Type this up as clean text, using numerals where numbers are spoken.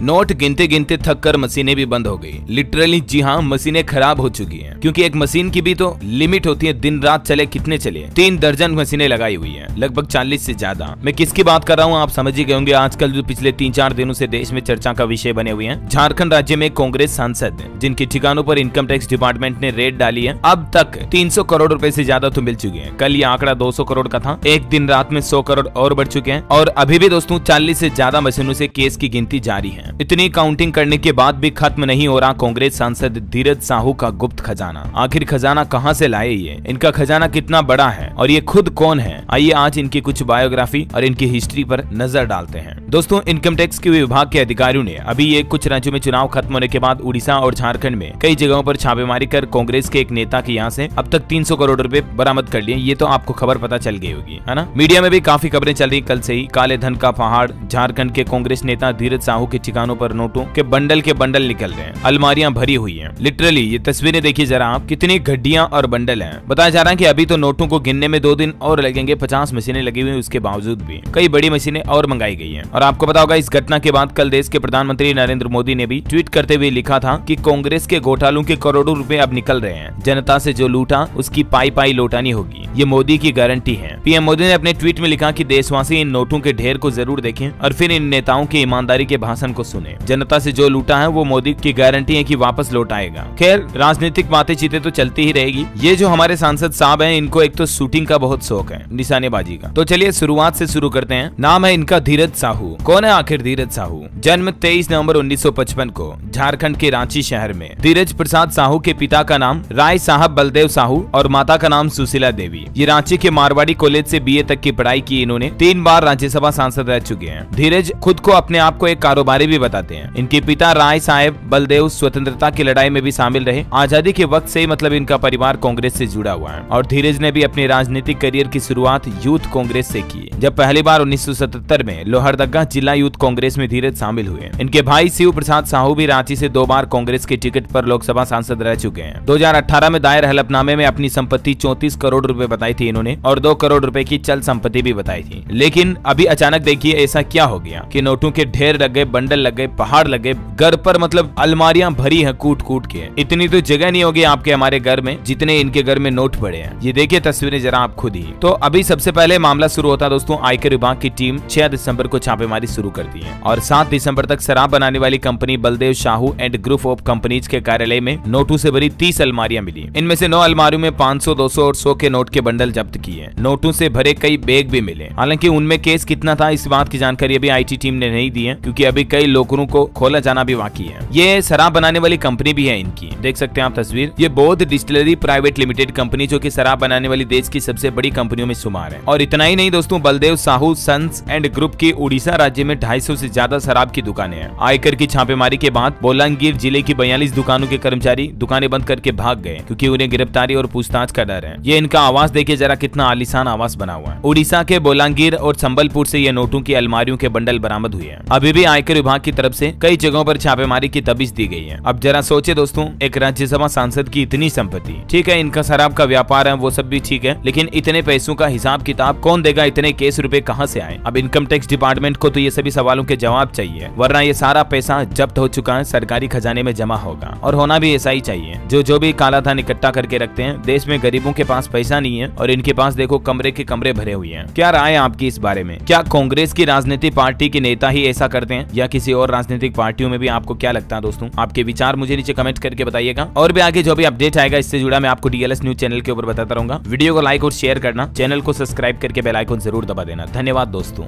Note गिनते गिनते थक कर मशीनें भी बंद हो गई। लिटरली जी हाँ, मशीनें खराब हो चुकी हैं, क्योंकि एक मशीन की भी तो लिमिट होती है, दिन रात चले कितने चले। 3 दर्जन मशीनें लगाई हुई है, लगभग 40 से ज्यादा। मैं किसकी बात कर रहा हूँ आप समझ ही गए होंगे। आजकल जो पिछले 3-4 दिनों से देश में चर्चा का विषय बने हुए हैं, झारखंड राज्य में कांग्रेस सांसद जिनके ठिकानों पर इनकम टैक्स डिपार्टमेंट ने रेड डाली है, अब तक 300 करोड़ रुपए से ज्यादा तो मिल चुके हैं। कल ये आंकड़ा 200 करोड़ का था, एक दिन रात में 100 करोड़ और बढ़ चुके हैं। और अभी भी दोस्तों 40 से ज्यादा मशीनों से केस की गिनती जारी है। इतनी काउंटिंग करने के बाद भी खत्म नहीं हो रहा कांग्रेस सांसद धीरज साहू का गुप्त खजाना। आखिर खजाना कहां से लाए ये, इनका खजाना कितना बड़ा है और ये खुद कौन है? आइए आज इनकी कुछ बायोग्राफी और इनकी हिस्ट्री पर नजर डालते हैं। दोस्तों, इनकम टैक्स के विभाग के अधिकारियों ने अभी ये कुछ राज्यों में चुनाव खत्म होने के बाद उड़ीसा और झारखंड में कई जगहों पर छापेमारी कर कांग्रेस के एक नेता के यहाँ से अब तक 300 करोड़ रुपए बरामद कर लिए। ये तो आपको खबर पता चल गई होगी, है ना। मीडिया में भी काफी खबरें चल रही कल से ही। काले धन का पहाड़, झारखंड के कांग्रेस नेता धीरज साहू के ठिकानों पर नोटों के बंडल निकल रहे हैं, अलमारियां भरी हुई हैं। लिटरली ये तस्वीरें देखिए जरा आप, कितनी गड्डियां और बंडल हैं। बताया जा रहा है कि अभी तो नोटों को गिनने में 2 दिन और लगेंगे। 50 मशीनें लगी हुई, उसके बावजूद भी कई बड़ी मशीनें और मंगाई गई हैं। और आपको पता होगा, इस घटना के बाद कल देश के प्रधानमंत्री नरेंद्र मोदी ने भी ट्वीट करते हुए लिखा था कि कांग्रेस के घोटालों के करोड़ों रुपए अब निकल रहे हैं। जनता से जो लूटा उसकी पाई पाई लौटानी होगी, ये मोदी की गारंटी है। पीएम मोदी ने अपने ट्वीट में लिखा कि देशवासी इन नोटों के ढेर को जरूर देखें और फिर इन नेताओं की ईमानदारी के भाषण को सुने। जनता से जो लूटा है वो मोदी की गारंटी है कि वापस लौट आएगा। खैर, राजनीतिक बातें चीतें तो चलती ही रहेगी। ये जो हमारे सांसद साहब हैं, इनको एक तो शूटिंग का बहुत शौक है, निशानेबाजी का। तो चलिए शुरुआत से शुरू करते हैं। नाम है इनका धीरज साहू। कौन है आखिर धीरज साहू? जन्म 23 नवंबर 1955 को झारखंड के रांची शहर में। धीरज प्रसाद साहू के पिता का नाम राय साहब बलदेव साहू और माता का नाम सुशीला देवी। ये रांची के मारवाड़ी कॉलेज से बीए तक की पढ़ाई की इन्होंने। 3 बार राज्यसभा सांसद रह चुके हैं। धीरज खुद को अपने आप को एक कारोबारी भी बताते हैं। इनके पिता राय साहब बलदेव स्वतंत्रता की लड़ाई में भी शामिल रहे। आजादी के वक्त से मतलब इनका परिवार कांग्रेस से जुड़ा हुआ है। और धीरज ने भी अपने राजनीतिक करियर की शुरुआत यूथ कांग्रेस से की, जब पहली बार 1977 में लोहरदगा जिला यूथ कांग्रेस में धीरज शामिल हुए। इनके भाई शिव प्रसाद साहू भी रांची से 2 बार कांग्रेस के टिकट पर लोकसभा सांसद रह चुके हैं। 2018 में दायर हलफनामे में अपनी संपत्ति 34 करोड़ रुपए बताई थी इन्होंने और 2 करोड़ रुपए की चल संपत्ति भी बताई थी। लेकिन अभी अचानक देखिए ऐसा क्या हो गया कि नोटों के ढेर लग गए, बंडल लग गए, पहाड़ लग गए। घर पर मतलब अलमारियां भरी है कूट कूट के। इतनी तो जगह नहीं होगी आपके हमारे घर में जितने इनके घर में नोट पड़े हैं। ये देखिए तस्वीरें जरा आप खुद ही। तो अभी सबसे पहले मामला शुरू होता है दोस्तों। आयकर विभाग की टीम 6 दिसंबर को छापेमारी शुरू करती है और 7 दिसंबर तक शराब बनाने वाली company Baldev Sahu and group of companies के कार्यालय में नोटों से भरी 30 अलमारियां मिली। इनमें से 9 अलमारियों में 500, 200 और 100 के नोट के बंडल जब्त किए। नोटों से भरे कई बैग भी मिले। हालांकि उनमें केस कितना था इस बात की जानकारी अभी आईटी टीम ने नहीं दी है, क्योंकि अभी कई लोगों को खोला जाना भी बाकी है। ये शराब बनाने वाली कंपनी भी है इनकी, देख सकते हैं आप तस्वीर। ये बौद्ध डिस्टिलरी प्राइवेट लिमिटेड कंपनी, जो कि शराब बनाने वाली देश की सबसे बड़ी कंपनियों में शुमार है। और इतना ही नहीं दोस्तों, Baldev Sahu sons and group की उड़ीसा राज्य में 250 से ज्यादा शराब की दुकानें हैं। आयकर की छापेमारी के बाद बोलांगीर जिले की 42 दुकानों के कर्मचारी दुकानें बंद करके भाग गए, क्योंकि उन्हें गिरफ्तारी और पूछताछ का डर है। ये इनका आवास देखिए जरा, कितना आलीशान आवास बना हुआ है। उड़ीसा के बोलांगीर और संबलपुर से ये नोटों की अलमारियों के बंडल बरामद हुए हैं। अभी भी आयकर विभाग की तरफ से कई जगहों पर छापेमारी की दबिश दी गई है। अब जरा सोचे दोस्तों, एक राज्यसभा सांसद की इतनी संपत्ति, ठीक है इनका शराब का व्यापार है वो सब भी ठीक है, लेकिन इतने पैसों का हिसाब किताब कौन देगा? इतने केस रुपए कहां से आए? अब इनकम टैक्स डिपार्टमेंट को तो ये सभी सवालों के जवाब चाहिए, वरना ये सारा पैसा जब्त हो चुका है, सरकारी खजाने में जमा होगा। और होना भी ऐसा ही चाहिए। जो भी काला धन इकट्ठा करके रखते हैं, देश में गरीबों के पास पैसा नहीं है और इनके पास देखो कमरे के कमरे भरे हुए हैं। क्या राय है आपकी इस बारे में? क्या कांग्रेस की राजनीतिक पार्टी के नेता ही ऐसा करते हैं या किसी और राजनीतिक पार्टियों में भी? आपको क्या लगता है दोस्तों? आपके विचार मुझे नीचे कमेंट करके बताइएगा। और भी आगे जो भी अपडेट आएगा इससे जुड़ा मैं आपको डीएलएस न्यूज चैनल के ऊपर बताता रहूंगा। वीडियो को लाइक और शेयर करना, चैनल को सब्सक्राइब करके बेल आइकन जरूर दबा देना। धन्यवाद दोस्तों।